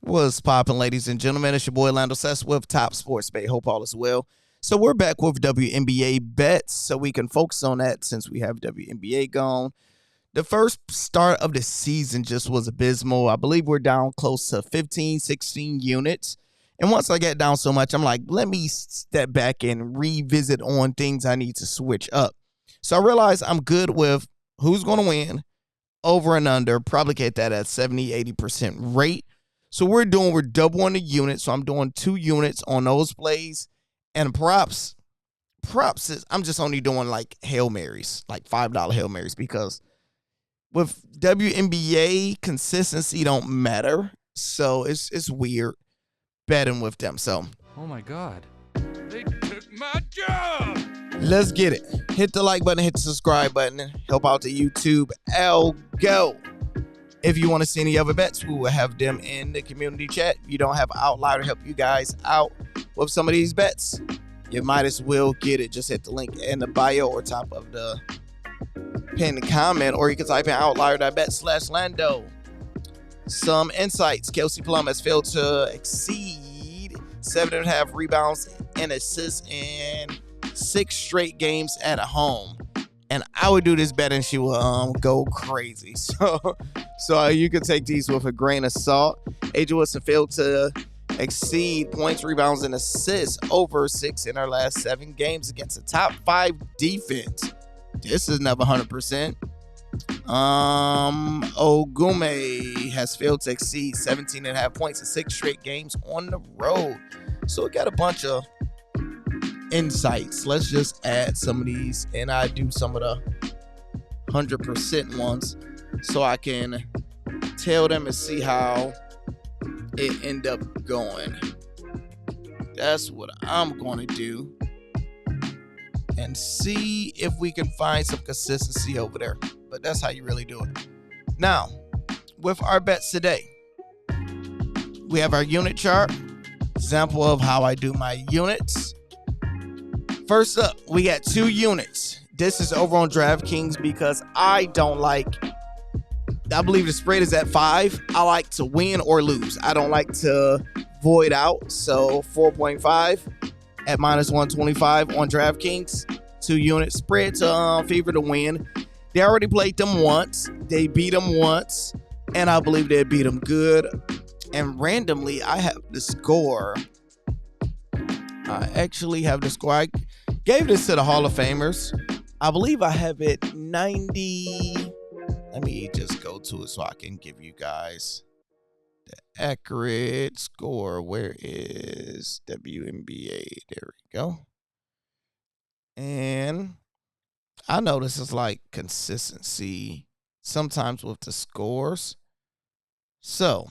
What's poppin', ladies and gentlemen? It's your boy Lando Sess with Top Sports Debate. Hope all is well. So we're back with WNBA bets, so we can focus on that since we have WNBA gone. The first start of the season just was abysmal. I believe we're down close to 15, 16 units. And once I get down so much, I'm like, let me step back and revisit on things I need to switch up. So I realized I'm good with who's going to win, over and under, probably get that at 70, 80% rate. So we're doubling the units. So I'm doing 2 units on those plays. And props is, I'm just only doing like Hail Marys, like $5 Hail Marys, because with WNBA, consistency don't matter. So it's weird betting with them. So, oh my God, they took my job. Let's get it. Hit the like button, hit the subscribe button, help out the YouTube algo. If you want to see any other bets, we will have them in the community chat. If you don't have Outlier to help you guys out with some of these bets, you might as well get it. Just hit the link in the bio or top of the pinned comment, or you can type in outlier.bet/Lando. Some insights. Kelsey Plum has failed to exceed 7.5 rebounds and assists in 6 straight games at home. And I would do this bet and she will go crazy. So you can take these with a grain of salt. Aja Wilson failed to exceed points, rebounds, and assists over 6 in her last 7 games against a top 5 defense. This is never 100%. Ogume has failed to exceed 17.5 points in 6 straight games on the road. So we got a bunch of insights. Let's just add some of these, and I do some of the 100% ones so I can tell them and see how it end up going. That's what I'm going to do, and see if we can find some consistency over there. But that's how you really do it. Now, with our bets today, we have our unit chart, example of how I do my units. First up, we got 2 units. This is over on Draftkings because I believe the spread is at 5. I like to win or lose. I don't like to void out. So 4.5 at -125 on Draftkings. 2 units. Spread to Fever to win. They already played them once. They beat them once. And I believe they beat them good. And randomly, I have the score. I actually have the score. I gave this to the Hall of Famers. I believe I have it 90. Let me just go to it so I can give you guys the accurate score. Where is WNBA? There we go. And I know this is like consistency sometimes with the scores. So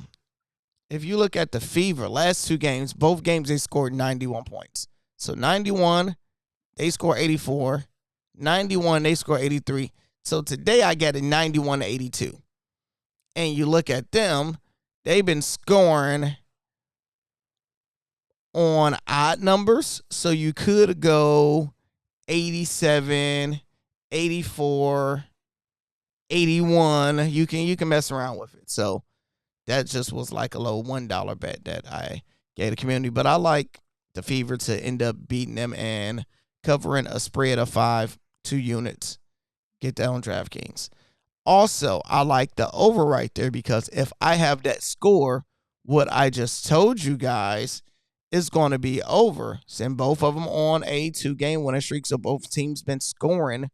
if you look at the Fever, last 2 games, both games they scored 91 points. So 91, they score 84. 91, they score 83. So today I got a 91 to 82. And you look at them, they've been scoring on odd numbers. So you could go 87, 84, 81. You can mess around with it. So that just was like a low $1 bet that I gave the community. But I like the Fever to end up beating them and covering a spread of 5, 2 units. Get that on DraftKings. Also, I like the over right there because if I have that score, what I just told you guys is going to be over. Send both of them on a 2-game winning streak. So both teams been scoring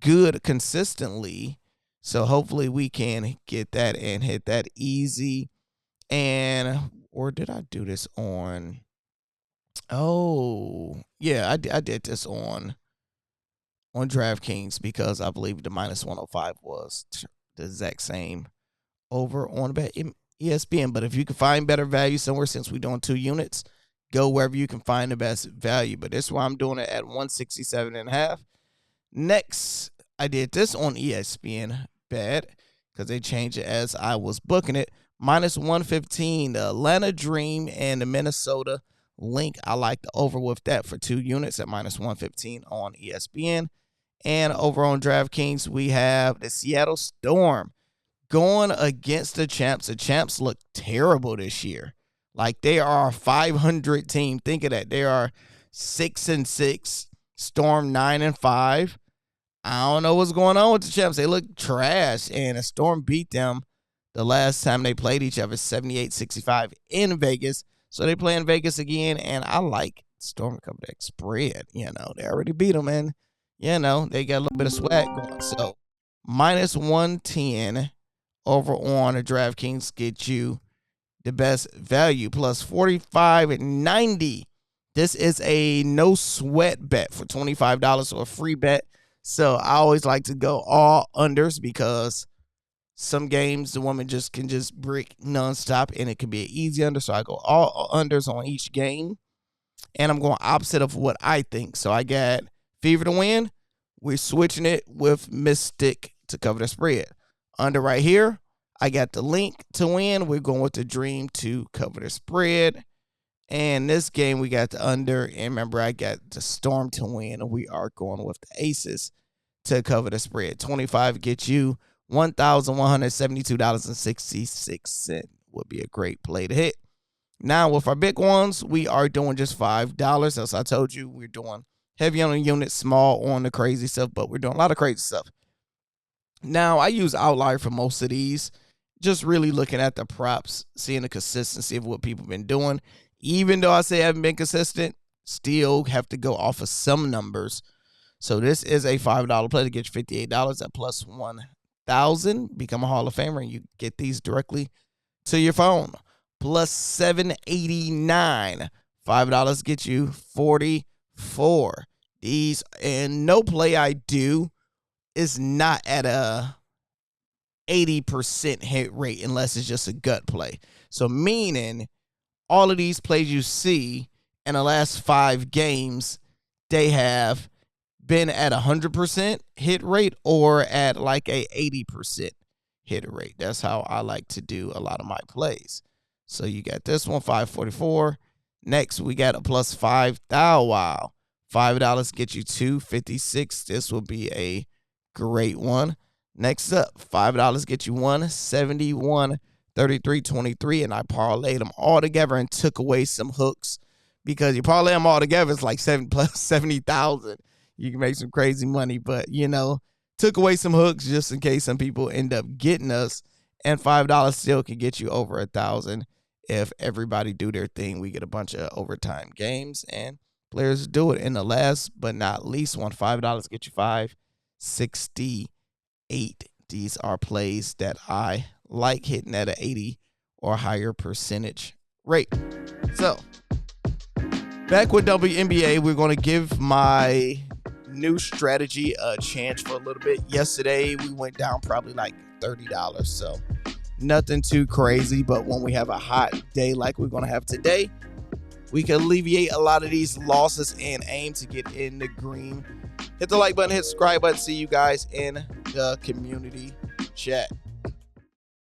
good consistently. So hopefully we can get that and hit that easy. And, or did I do this on? Oh, yeah, I did this on DraftKings because I believe the -105 was the exact same over on ESPN. But if you can find better value somewhere, since we're doing 2 units, go wherever you can find the best value. But this is why I'm doing it at 167.5. Next, I did this on ESPN bet because they changed it as I was booking it. -115, the Atlanta Dream and the Minnesota Link. I like the over with that for 2 units at -115 on ESPN. And over on DraftKings, we have the Seattle Storm going against the champs. The champs look terrible this year. Like, they are a 500 team. Think of that. They are 6-6. Storm 9-5. I don't know what's going on with the champs. They look trash, and the Storm beat them the last time they played each other, 78-65 in Vegas. So they play in Vegas again, and I like Storm to cover that spread. You know, they already beat them, and, you know, they got a little bit of swag going. So -110 over on the DraftKings get you the best value, plus 45.90. This is a no sweat bet for $25, so a free bet. So I always like to go all unders because some games the woman just can just brick nonstop and it can be an easy under. So I go all unders on each game, and I'm going opposite of what I think. So I got Fever to win. We're switching it with Mystic to cover the spread. Under right here, I got the Link to win. We're going with the Dream to cover the spread. And this game, we got the under. And remember, I got the Storm to win. And we are going with the Aces to cover the spread. 25 gets you $1,172.66. Would be a great play to hit. Now, with our big ones, we are doing just $5. As I told you, we're doing heavy on the unit, small on the crazy stuff. But we're doing a lot of crazy stuff. Now, I use Outlier for most of these. Just really looking at the props, seeing the consistency of what people have been doing. Even though I say I haven't been consistent, still have to go off of some numbers. So this is a $5 play to get you $58 at plus 1,000. Become a Hall of Famer, and you get these directly to your phone. Plus 789. $5 get you 44. These, and no play I do is not at a 80% hit rate unless it's just a gut play. So meaning all of these plays you see in the last 5 games, they have been at 100% hit rate or at like a 80% hit rate. That's how I like to do a lot of my plays. So you got this one, 544. Next, we got a plus 5,000. Wow. $5 get you 256. This will be a great one. Next up, $5 get you 171, 33, 23, and I parlayed them all together and took away some hooks because you parlay them all together, it's like 70,000. You can make some crazy money, but, you know, took away some hooks just in case some people end up getting us, and $5 still can get you over 1,000 if everybody do their thing. We get a bunch of overtime games, and players do it. In the last but not least one, $5 get you 568. These are plays that I like hitting at an 80 or higher percentage rate. So, back with WNBA, we're going to give my new strategy a chance for a little bit. Yesterday, we went down probably like $30. So, nothing too crazy. But when we have a hot day like we're going to have today, we can alleviate a lot of these losses and aim to get in the green. Hit the like button, hit the subscribe button. See you guys in the community chat.